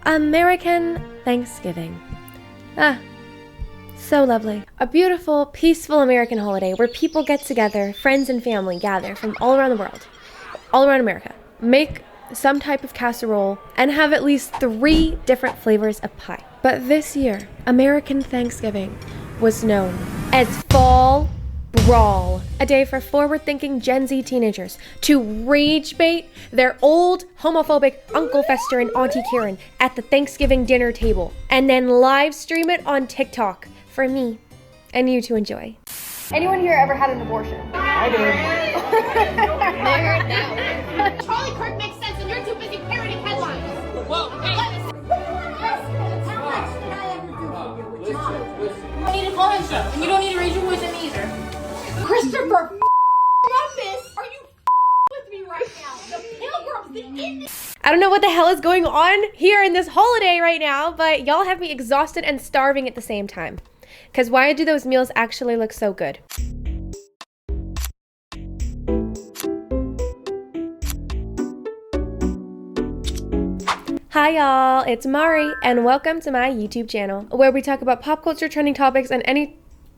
American Thanksgiving. Ah, so lovely. A beautiful, peaceful American holiday where people get together, friends and family gather from all around the world, all around America, make some type of casserole, and have at least 3 different flavors of pie. But this year, American Thanksgiving was known as Fall Brawl, a day for forward-thinking Gen Z teenagers to rage bait their old homophobic Uncle Fester and Auntie Karen at the Thanksgiving dinner table, and then live stream it on TikTok for me and you to enjoy. Anyone here ever had an abortion? I did. There, now. Charlie Kirk makes sense and you're too busy parroting headlines. Whoa, hey. You don't need to call him so, and you don't need to raise your voice at me either. Christopher Columbus, are you with me right now? The Pilgrims, the Indians. I don't know what the hell is going on here in this holiday right now, but y'all have me exhausted and starving at the same time. Because why do those meals actually look so good? Hi y'all, it's Mari, and welcome to my YouTube channel, where we talk about pop culture trending topics and any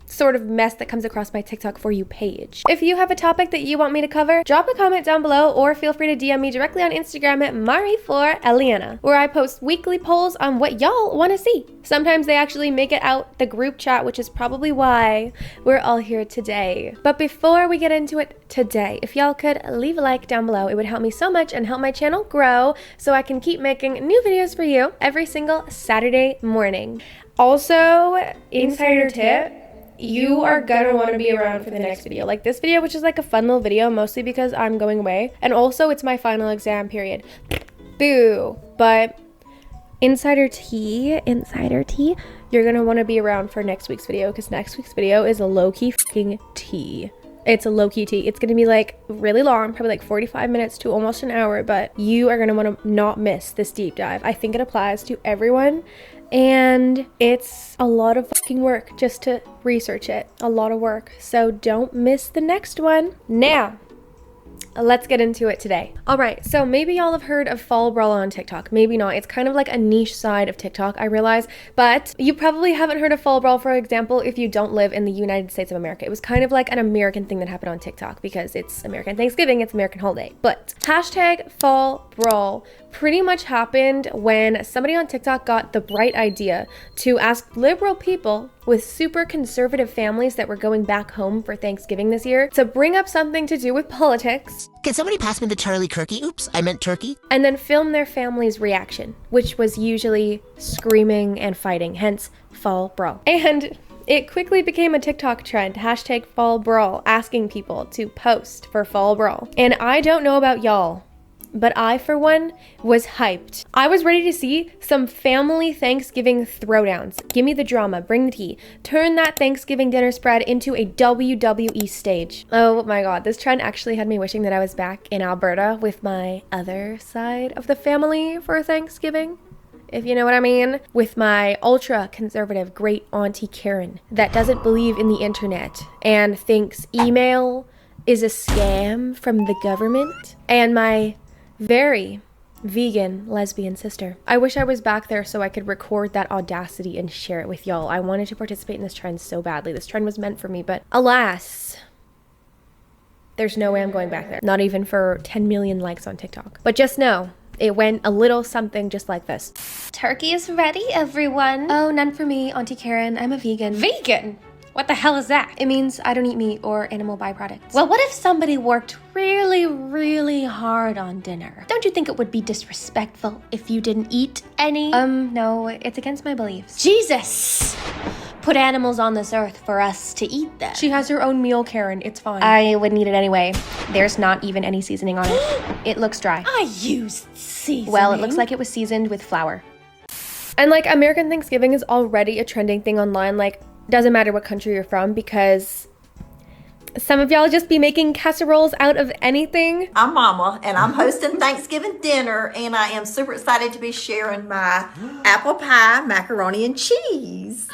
sort of mess that comes across my TikTok For You page. If you have a topic that you want me to cover, drop a comment down below or feel free to DM me directly on Instagram at Mari4Eliana, where I post weekly polls on what y'all want to see. Sometimes they actually make it out the group chat, which is probably why we're all here today. But before we get into it today, if y'all could leave a like down below, it would help me so much and help my channel grow so I can keep making new videos for you every single Saturday morning. Also, insider tip, you are gonna want to be around for the next video. Like this video, which is like a fun little video, mostly because I'm going away. And also it's my final exam period. Boo. But insider tea, you're gonna want to be around for next week's video, because next week's video is a low-key fucking tea. It's a low-key tea. It's gonna be like really long, probably like 45 minutes to almost an hour, but you are gonna want to not miss this deep dive. I think it applies to everyone. And it's a lot of fucking work just to research it. A lot of work. So don't miss the next one. Now, let's get into it today. All right, so maybe y'all have heard of Fall Brawl on TikTok. Maybe not. It's kind of like a niche side of TikTok, I realize. But you probably haven't heard of Fall Brawl, for example, if you don't live in the United States of America. It was kind of like an American thing that happened on TikTok because it's American Thanksgiving, it's American holiday. But hashtag Fall Brawl pretty much happened when somebody on TikTok got the bright idea to ask liberal people with super conservative families that were going back home for Thanksgiving this year to bring up something to do with politics. Can somebody pass me the Charlie Kirky? Oops, I meant turkey. And then film their family's reaction, which was usually screaming and fighting, hence Fall Brawl. And it quickly became a TikTok trend, hashtag Fall Brawl, asking people to post for Fall Brawl. And I don't know about y'all, but I, for one, was hyped. I was ready to see some family Thanksgiving throwdowns. Give me the drama, bring the tea. Turn that Thanksgiving dinner spread into a WWE stage. Oh my god, this trend actually had me wishing that I was back in Alberta with my other side of the family for Thanksgiving, if you know what I mean. With my ultra-conservative great Auntie Karen that doesn't believe in the internet and thinks email is a scam from the government. And my very vegan lesbian sister. I wish I was back there so I could record that audacity and share it with y'all. I wanted to participate in this trend so badly. This trend was meant for me, but alas, there's no way I'm going back there. Not even for 10 million likes on TikTok. But just know, it went a little something just like this. Turkey is ready, everyone. Oh, none for me, Auntie Karen. I'm a vegan. Vegan? What the hell is that? It means I don't eat meat or animal byproducts. Well, what if somebody worked really, really hard on dinner? Don't you think it would be disrespectful if you didn't eat any? No, it's against my beliefs. Jesus! Put animals on this earth for us to eat them. She has her own meal, Karen. It's fine. I wouldn't eat it anyway. There's not even any seasoning on it. It looks dry. I used seasoning. Well, it looks like it was seasoned with flour. And like, American Thanksgiving is already a trending thing online. Like, doesn't matter what country you're from, because some of y'all just be making casseroles out of anything. I'm Mama, and I'm hosting Thanksgiving dinner, and I am super excited to be sharing my apple pie, macaroni and cheese.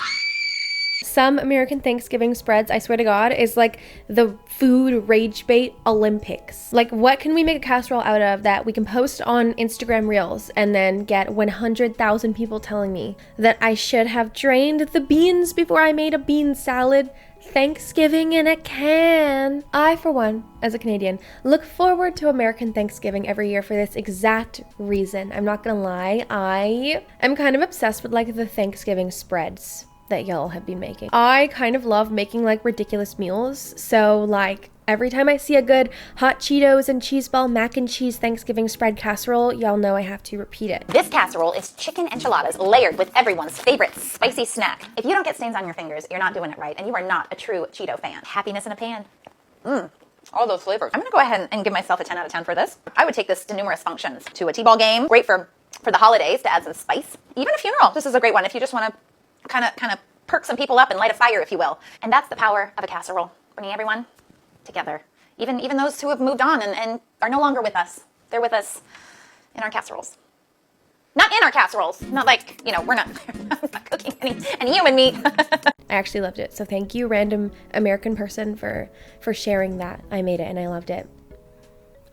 Some American Thanksgiving spreads, I swear to God, is like the food rage bait Olympics. Like, what can we make a casserole out of that we can post on Instagram Reels and then get 100,000 people telling me that I should have drained the beans before I made a bean salad? Thanksgiving in a can. I, for one, as a Canadian, look forward to American Thanksgiving every year for this exact reason. I'm not gonna lie, I am kind of obsessed with like the Thanksgiving spreads that y'all have been making. I kind of love making like ridiculous meals. So like every time I see a good hot Cheetos and cheese ball mac and cheese Thanksgiving spread casserole, y'all know I have to repeat it. This casserole is chicken enchiladas layered with everyone's favorite spicy snack. If you don't get stains on your fingers, you're not doing it right, and you are not a true Cheeto fan. Happiness in a pan. All those flavors. I'm gonna go ahead and give myself a 10 out of 10 for this. I would take this to numerous functions. To a T-ball game, great for the holidays to add some spice. Even a funeral, this is a great one if you just wanna kind of perk some people up and light a fire, if you will. And that's the power of a casserole, bringing everyone together. Even those who have moved on and are no longer with us. They're with us in our casseroles. Not in our casseroles. Not like, you know, we're not cooking any human meat. I actually loved it. So thank you, random American person, for sharing that. I made it and I loved it.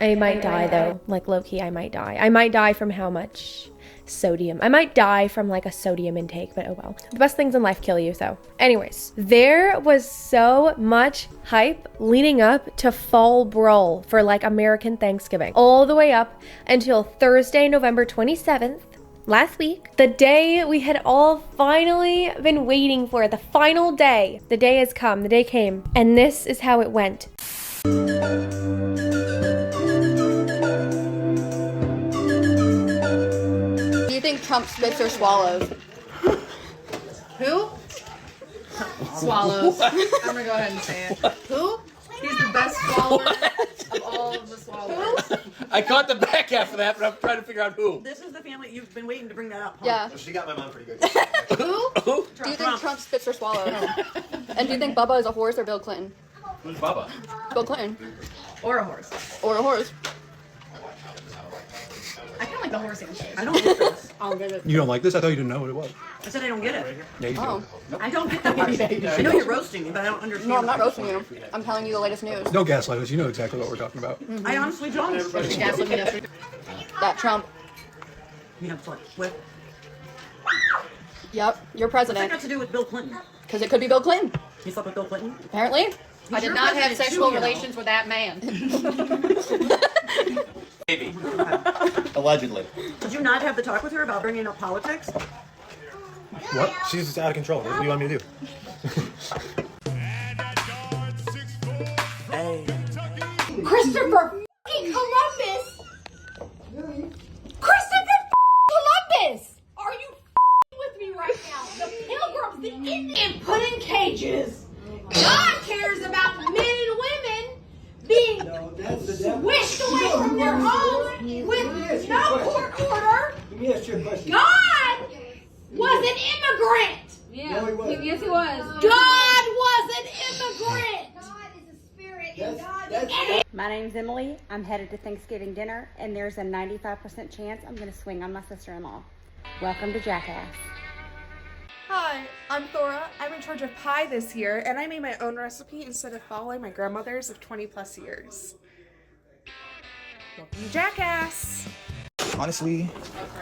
I might die though, like low-key, I might die. I might die from how much sodium. I might die from like a sodium intake, but oh well. The best things in life kill you, so. Anyways, there was so much hype leading up to fall brawl for like American Thanksgiving, all the way up until Thursday, November 27th, last week, the day we had all finally been waiting for, the final day. The day has come, the day came, and this is how it went. Do you think Trump spits or swallows? Who? Swallows. I'm gonna go ahead and say it. Who? He's the best swallower of all of the swallowers. I caught the back half of that, but I'm trying to figure out who. This is the family you've been waiting to bring that up. Huh? Yeah. Well, she got my mom pretty good. Who? Do you think Trump spits or swallows? And do you think Bubba is a horse or Bill Clinton? Who's Bubba? Bill Clinton. Or a horse. Or a horse. I kind of like the horse answer. I don't get this. I'll give it. You don't like this? I thought you didn't know what it was. I said I don't get it. Yeah, you Oh. do. I don't get that one. I know you're roasting me, but I don't understand. No, I'm not roasting you. I'm telling you the latest news. Don't gaslight us. You know exactly what we're talking about. I honestly don't. That Trump. Yeah, with Yep, your what's that president. got to do with Bill Clinton? Because it could be Bill Clinton. You slept with Bill Clinton? Apparently. I did your not have president sexual too, you know. relations with that man. Maybe. Allegedly. Did you not have the talk with her about bringing up politics? What? She's just out of control. What do you want me to do? Christopher f***ing Columbus! Christopher f***ing Columbus! Are you f***ing with me right now? The pilgrims, the Indians, and put in cages. God cares about men and women being swished away from their homes with no court order. God was an immigrant. Yeah. Yes, he was. God was an immigrant. God is a spirit, and God is. My name's Emily. I'm headed to Thanksgiving dinner, and there's a 95% chance I'm going to swing on my sister-in-law. Welcome to Jackass. Hi, I'm Thora. I'm in charge of pie this year, and I made my own recipe instead of following my grandmother's of 20 plus years. Welcome to Jackass! Honestly,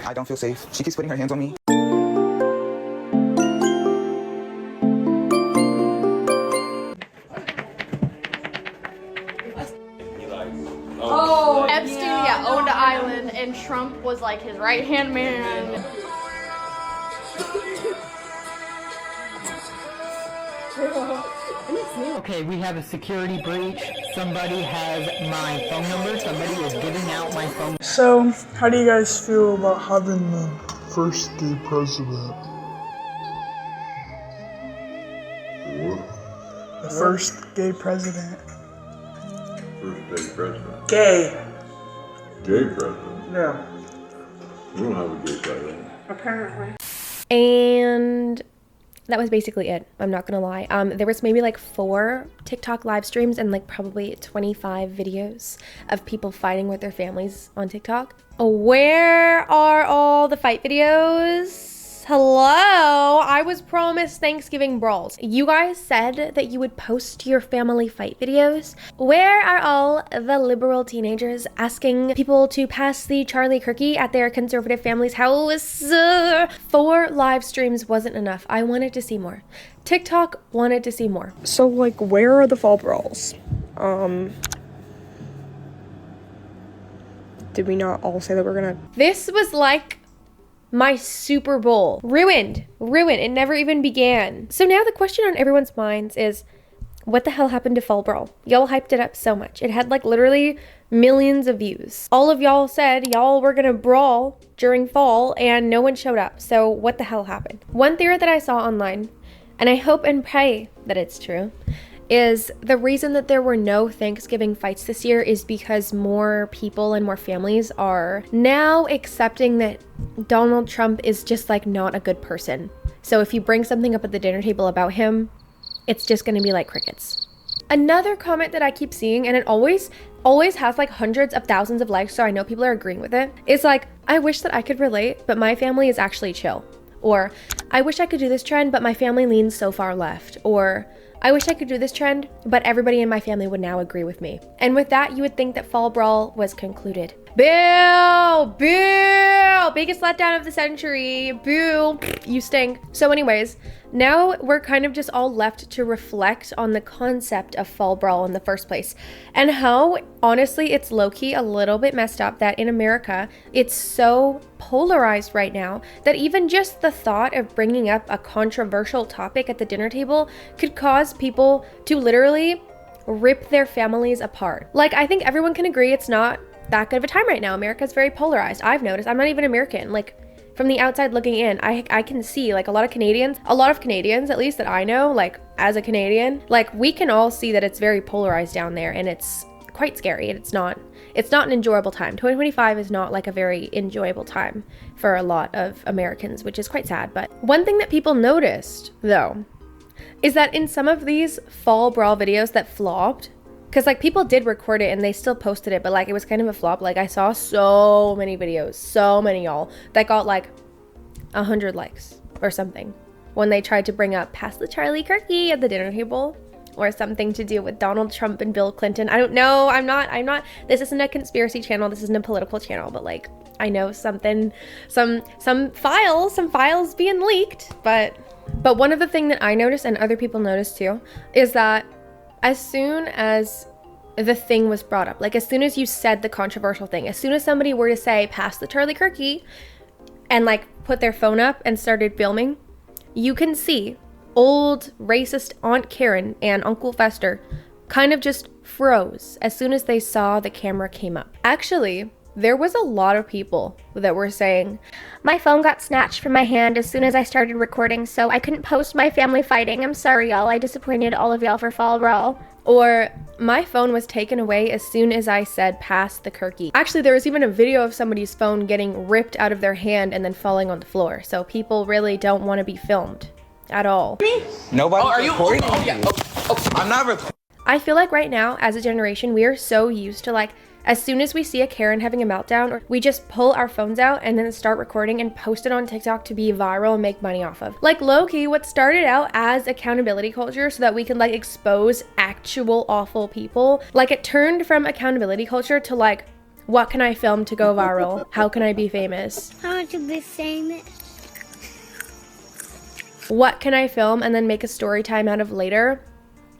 I don't feel safe. She keeps putting her hands on me. Oh, Epstein, owned an island, and Trump was like his right-hand man. Okay, we have a security breach. Somebody has my phone number. Somebody is giving out my phone. So, how do you guys feel about having the first gay president? What? The first gay president. First gay president. Gay. Gay president? Yeah. We don't have a gay president. Apparently. And that was basically it. I'm not gonna lie. There was maybe like 4 TikTok live streams and like probably 25 videos of people fighting with their families on TikTok. Where are all the fight videos? Hello, I was promised Thanksgiving brawls. You guys said that you would post your family fight videos. Where are all the liberal teenagers asking people to pass the Charlie Kirky at their conservative family's house? 4 live streams wasn't enough. I wanted to see more. TikTok wanted to see more. So, like, where are the fall brawls? Did we not all say that we're gonna... This was like my Super Bowl. Ruined. It never even began. So now the question on everyone's minds is, what the hell happened to Fall Brawl? Y'all hyped it up so much. It had like literally millions of views. All of y'all said y'all were gonna brawl during fall and no one showed up. So what the hell happened? One theory that I saw online, and I hope and pray that it's true, is the reason that there were no Thanksgiving fights this year is because more people and more families are now accepting that Donald Trump is just like not a good person. So if you bring something up at the dinner table about him, it's just gonna be like crickets. Another comment that I keep seeing, and it always has like hundreds of thousands of likes, so I know people are agreeing with it, is like, I wish that I could relate, but my family is actually chill. Or, I wish I could do this trend, but my family leans so far left. Or, I wish I could do this trend, but everybody in my family would now agree with me. And with that, you would think that Fall Brawl was concluded. Boo! Biggest letdown of the century. Boo! You stink. So anyways, now we're kind of just all left to reflect on the concept of Fall Brawl in the first place. And how, honestly, it's low-key a little bit messed up that in America, it's so polarized right now that even just the thought of bringing up a controversial topic at the dinner table could cause people to literally rip their families apart. Like, I think everyone can agree it's not that good of a time right now. America's very polarized. I've noticed. I'm not even American. Like, from the outside looking in, I can see like a lot of Canadians, at least that I know, like as a Canadian, like we can all see that it's very polarized down there and it's quite scary, and it's not an enjoyable time. 2025 is not like a very enjoyable time for a lot of Americans, which is quite sad. But one thing that people noticed though is that in some of these Fall Brawl videos that flopped, because like people did record it and they still posted it, but like it was kind of a flop. Like I saw so many videos, so many y'all, that got like 100 likes or something when they tried to bring up pass the Charlie Kirky at the dinner table, or something to do with Donald Trump and Bill Clinton. I don't know. I'm not, this isn't a conspiracy channel. This isn't a political channel, but like I know something, some files being leaked, but one of the things that I noticed and other people noticed too is that as soon as the thing was brought up, like as soon as you said the controversial thing, as soon as somebody were to say pass the Charlie Kirky and like put their phone up and started filming, you can see old racist Aunt Karen and Uncle Fester kind of just froze as soon as they saw the camera came up. Actually, there was a lot of people that were saying, my phone got snatched from my hand as soon as I started recording, so I couldn't post my family fighting. I'm sorry, y'all. I disappointed all of y'all for Fall Brawl. Or, my phone was taken away as soon as I said pass the Kirky. Actually, there was even a video of somebody's phone getting ripped out of their hand and then falling on the floor. So people really don't want to be filmed at all. Nobody's recording you. I'm not recording. I feel like right now, as a generation, we are so used to like, as soon as we see a Karen having a meltdown, or we just pull our phones out and then start recording and post it on TikTok to be viral and make money off of. Like low-key, what started out as accountability culture so that we can like expose actual awful people, like it turned from accountability culture to like, what can I film to go viral? How can I be famous? I want to be famous. What can I film and then make a story time out of later?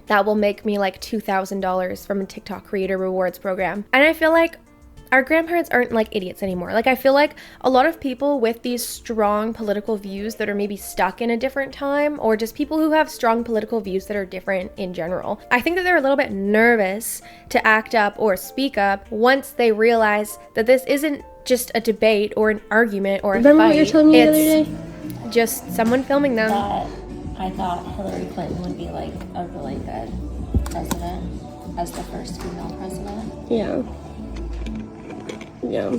That will make me like $2,000 from a TikTok creator rewards program. And I feel like our grandparents aren't like idiots anymore. Like I feel like a lot of people with these strong political views that are maybe stuck in a different time, or just people who have strong political views that are different in general, I think that they're a little bit nervous to act up or speak up once they realize that this isn't just a debate or an argument or a fight. Remember what you were telling me the other day? Just someone filming them. I thought Hillary Clinton would be like a really good president as the first female president. Yeah. Yeah.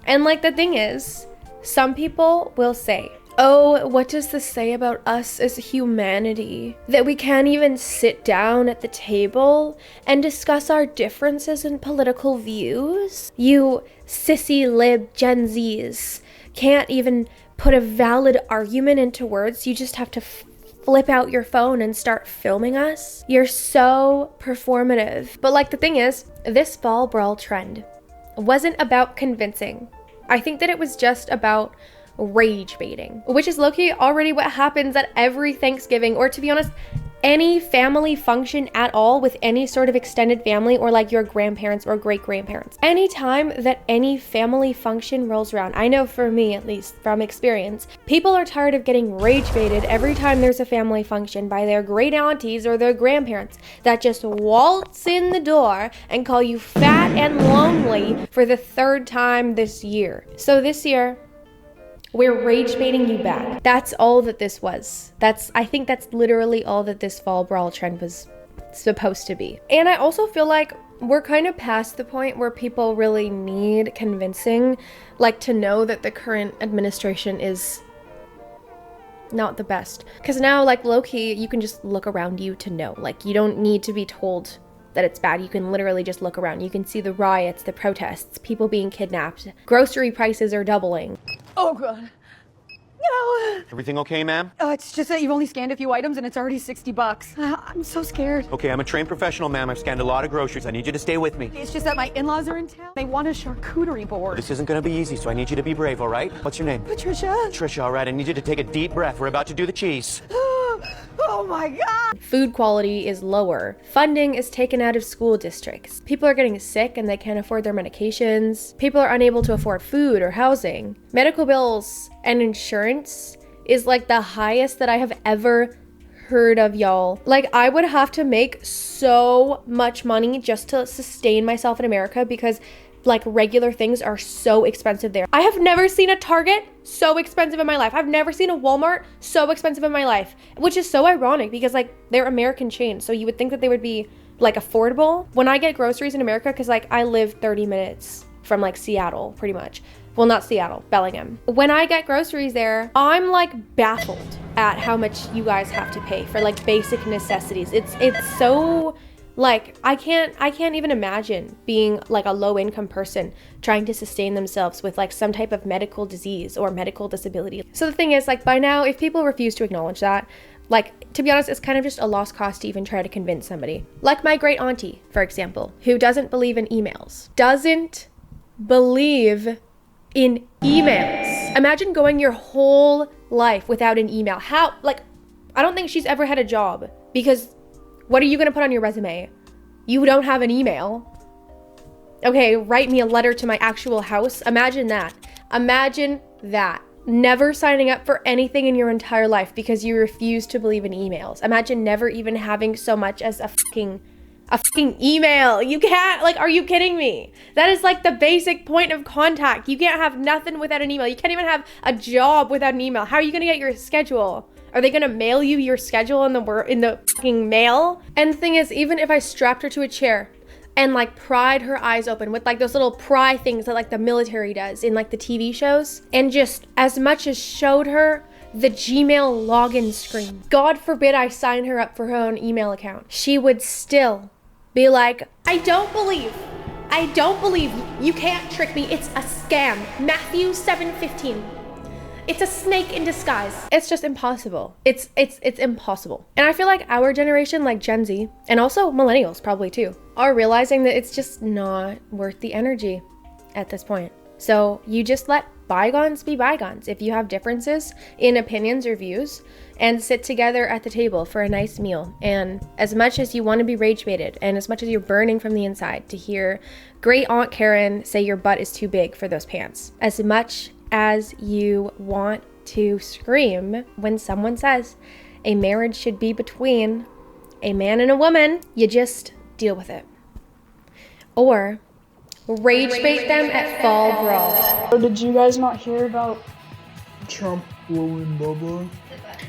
And like the thing is, some people will say, Oh, what does this say about us as humanity? That we can't even sit down at the table and discuss our differences in political views? You sissy lib Gen Zs can't even put a valid argument into words. You just have to flip out your phone and start filming us? You're so performative. But like the thing is, this fall brawl trend wasn't about convincing. I think that it was just about rage baiting, which is low-key already what happens at every Thanksgiving, or to be honest, any family function at all with any sort of extended family or like your grandparents or great-grandparents. Anytime that any family function rolls around, I know for me at least from experience, people are tired of getting rage baited every time there's a family function by their great aunties or their grandparents that just waltz in the door and call you fat and lonely for the 3rd time this year. So this year, we're rage baiting you back. That's all that this was. I think that's literally all that this fall brawl trend was supposed to be. And I also feel like we're kind of past the point where people really need convincing, like to know that the current administration is not the best. Because now, like low-key, you can just look around you to know. Like you don't need to be told that it's bad. You can literally just look around. You can see the riots, the protests, people being kidnapped. Grocery prices are doubling. Oh, God. No. Everything okay, ma'am? It's just that you've only scanned a few items and it's already $60. I'm so scared. Okay, I'm a trained professional, ma'am. I've scanned a lot of groceries. I need you to stay with me. It's just that my in-laws are in town. They want a charcuterie board. This isn't gonna be easy, so I need you to be brave, all right? What's your name? Patricia. Trisha, all right. I need you to take a deep breath. We're about to do the cheese. Oh my God. Food quality is lower. Funding is taken out of school districts. People are getting sick and they can't afford their medications. People are unable to afford food or housing. Medical bills and insurance is like the highest that I have ever heard of, y'all. Like I would have to make so much money just to sustain myself in America because like regular things are so expensive there. I have never seen a Target so expensive in my life. I've never seen a Walmart so expensive in my life, which is so ironic because like they're American chains. So you would think that they would be like affordable. When I get groceries in America, cause like I live 30 minutes from like Seattle pretty much. Well, not Seattle, Bellingham. When I get groceries there, I'm like baffled at how much you guys have to pay for like basic necessities. It's so like, I can't even imagine being like a low income person trying to sustain themselves with like some type of medical disease or medical disability. So the thing is like by now, if people refuse to acknowledge that, like to be honest, it's kind of just a lost cause to even try to convince somebody. Like my great auntie, for example, who doesn't believe in emails. Doesn't believe in emails. Imagine going your whole life without an email. How, like, I don't think she's ever had a job because what are you gonna put on your resume? You don't have an email. Okay, write me a letter to my actual house. Imagine that. Imagine that. Never signing up for anything in your entire life because you refuse to believe in emails. Imagine never even having so much as a fucking email. You can't, like, are you kidding me? That is like the basic point of contact. You can't have nothing without an email. You can't even have a job without an email. How are you gonna get your schedule? Are they gonna mail you your schedule in the fucking mail? And the thing is, even if I strapped her to a chair and like pried her eyes open with like those little pry things that like the military does in like the TV shows, and just as much as showed her the Gmail login screen, God forbid I sign her up for her own email account, she would still be like, I don't believe, you can't trick me, it's a scam. Matthew 7:15. It's a snake in disguise. It's just impossible. It's impossible. And I feel like our generation, like Gen Z, and also millennials probably too, are realizing that it's just not worth the energy at this point. So you just let bygones be bygones. If you have differences in opinions or views, and sit together at the table for a nice meal. And as much as you want to be rage baited, and as much as you're burning from the inside to hear great Aunt Karen say your butt is too big for those pants, as much as you want to scream when someone says a marriage should be between a man and a woman, you just deal with it. Or rage bait them at fall brawl. Did you guys not hear about Trump blowing Bubba?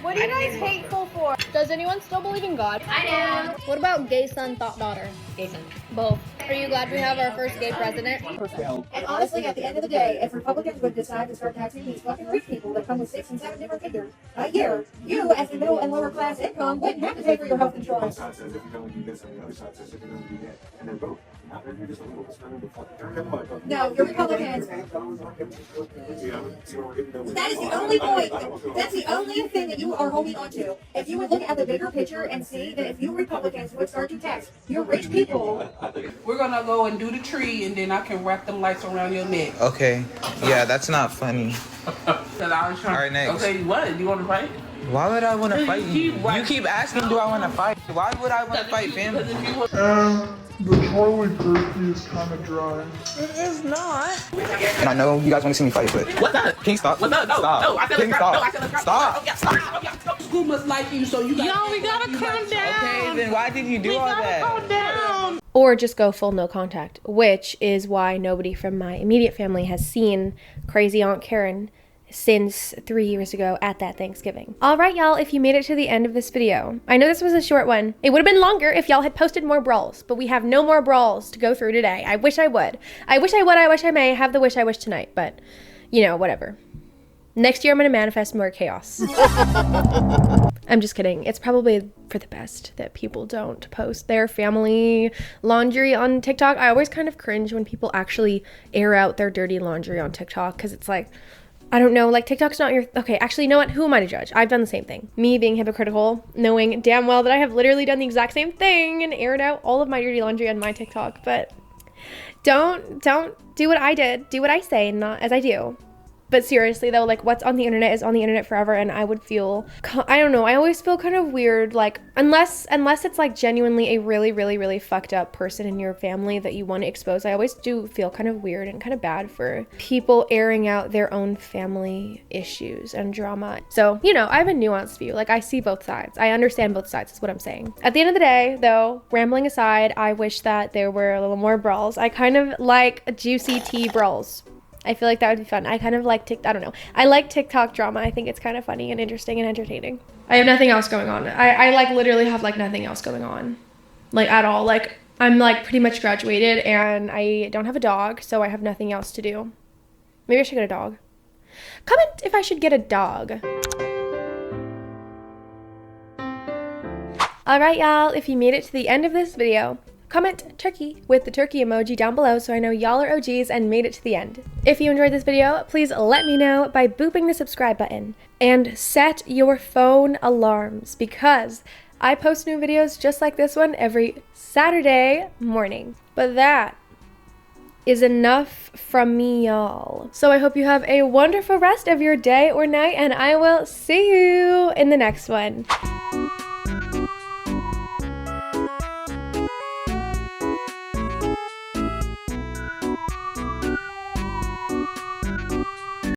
What are you guys hateful for? Does anyone still believe in God? I do. What about gay son, thought daughter? Gay son. Both. Are you glad we have our first gay president? And honestly, at the end of the day, if Republicans would decide to start taxing these fucking rich people that come with 6 and 7 different figures a year, you, as the middle and lower class income, wouldn't have to pay for your health insurance. No, you're Republicans. That is the only point. That's the only thing that you are holding on to. If you would look at the bigger picture and see that if you Republicans would start to tax your rich people. We're gonna go and do the tree, and then I can wrap them lights around your neck. Okay. Yeah, that's not funny. Alright, next. Okay, what? You want to fight? Why would I want to fight you? You keep asking, do I want to fight? Why would I want to fight, fam? The Charlie turkey is kind of dry. It is not. And I know you guys want to see me fight, but What's that? can you stop? What's that? No, Stop. no, I said Can you stop. stop? No, I said Stop. School must like you, so you got. Y'all, we gotta calm down. Okay, then why did you do all that? Calm down. Or just go full no contact, which is why nobody from my immediate family has seen crazy Aunt Karen since 3 years ago at that Thanksgiving. All right, y'all, if you made it to the end of this video, I know this was a short one. It would have been longer if y'all had posted more brawls, but we have no more brawls to go through today. I wish I would. I wish I may have the wish I wish tonight, but you know, whatever. Next year, I'm gonna manifest more chaos. I'm just kidding. It's probably for the best that people don't post their family laundry on TikTok. I always kind of cringe when people actually air out their dirty laundry on TikTok, because it's like, I don't know, like TikTok's not your, okay, actually, you know what? Who am I to judge? I've done the same thing. Me being hypocritical, knowing damn well that I have literally done the exact same thing and aired out all of my dirty laundry on my TikTok, but don't do what I did. Do what I say, not as I do. But seriously though, like what's on the internet is on the internet forever, and I would feel, I don't know, I always feel kind of weird, like unless it's like genuinely a really fucked up person in your family that you want to expose, I always do feel kind of weird and kind of bad for people airing out their own family issues and drama. So, you know, I have a nuanced view, like I see both sides. I understand both sides is what I'm saying. At the end of the day though, rambling aside, I wish that there were a little more brawls. I kind of like juicy tea brawls. I feel like that would be fun. I kind of like I don't know. I like TikTok drama. I think it's kind of funny and interesting and entertaining. I have nothing else going on. I like literally have like nothing else going on. Like at all. Like I'm like pretty much graduated and I don't have a dog, so I have nothing else to do. Maybe I should get a dog. Comment if I should get a dog. Alright y'all, if you made it to the end of this video, comment turkey with the turkey emoji down below so I know y'all are OGs and made it to the end. If you enjoyed this video, please let me know by booping the subscribe button and set your phone alarms because I post new videos just like this one every Saturday morning. But that is enough from me, y'all. So I hope you have a wonderful rest of your day or night, and I will see you in the next one.